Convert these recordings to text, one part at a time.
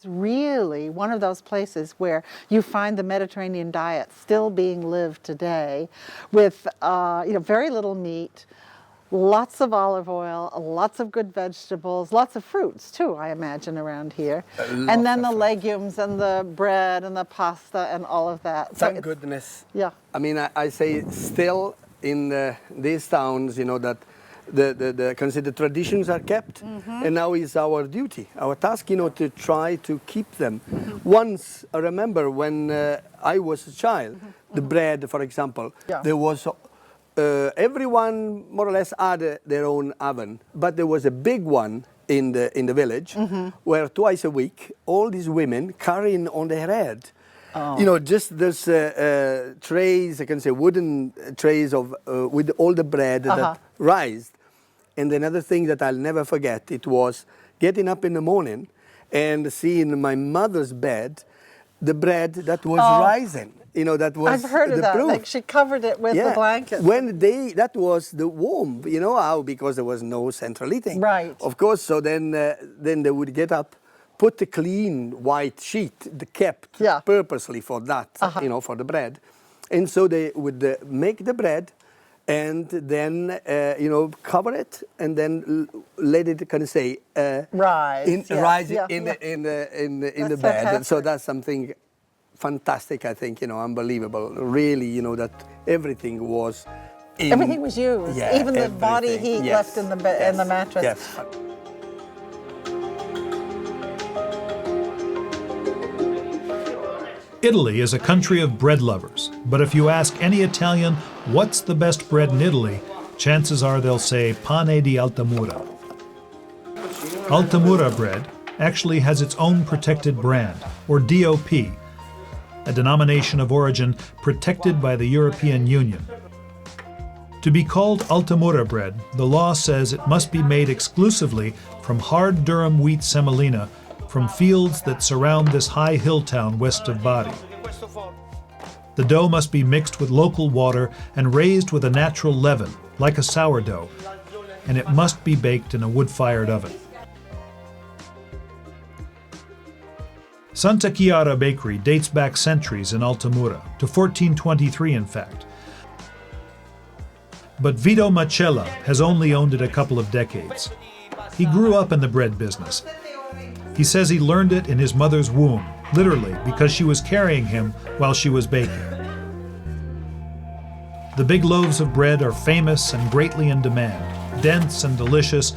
It's really one of those places where you find the Mediterranean diet still being lived today with very little meat, lots of olive oil, lots of good vegetables, lots of fruits too, I imagine, around here. And then the legumes and the bread and the pasta and all of that. Thank goodness. Yeah. I mean, I say still in these towns, that the traditions are kept, and now is our duty, our task, to try to keep them. Once, I remember when I was a child, the bread, for example, there was, everyone more or less had their own oven, but there was a big one in the village, where twice a week, all these women carrying on their head, just those trays, I can say wooden trays of with all the bread that rised. And another thing that I'll never forget, it was getting up in the morning and seeing my mother's bed, the bread that was rising. That was I've heard of that. proof. Like she covered it with the blanket. That was the warmth, how, because there was no central heating. Right. Of course, so then they would get up, put the clean white sheet, kept purposely for that, for the bread. And so they would make the bread and then, cover it and then let it rise in the bed. Fantastic. So that's something fantastic, I think, unbelievable. Really, that everything was everything was used, even the body heat left in the in the mattress. Yes. Italy is a country of bread lovers, but if you ask any Italian what's the best bread in Italy, chances are they'll say Pane di Altamura. Altamura bread actually has its own protected brand, or DOP, a denomination of origin protected by the European Union. To be called Altamura bread, the law says it must be made exclusively from hard durum wheat semolina from fields that surround this high hill town west of Bari. The dough must be mixed with local water and raised with a natural leaven, like a sourdough, and it must be baked in a wood-fired oven. Santa Chiara Bakery dates back centuries in Altamura, to 1423 in fact. But Vito Macella has only owned it a couple of decades. He grew up in the bread business. He says he learned it in his mother's womb, literally, because she was carrying him while she was baking. The big loaves of bread are famous and greatly in demand, dense and delicious.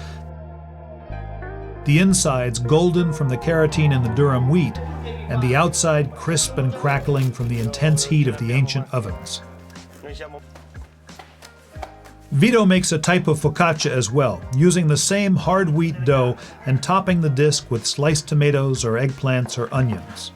The insides golden from the carotene in the durum wheat, and the outside crisp and crackling from the intense heat of the ancient ovens. Vito makes a type of focaccia as well, using the same hard wheat dough and topping the disc with sliced tomatoes or eggplants or onions.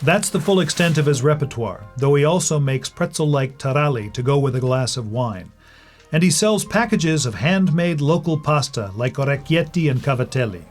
That's the full extent of his repertoire, though he also makes pretzel-like taralli to go with a glass of wine. And he sells packages of handmade local pasta like orecchietti and cavatelli.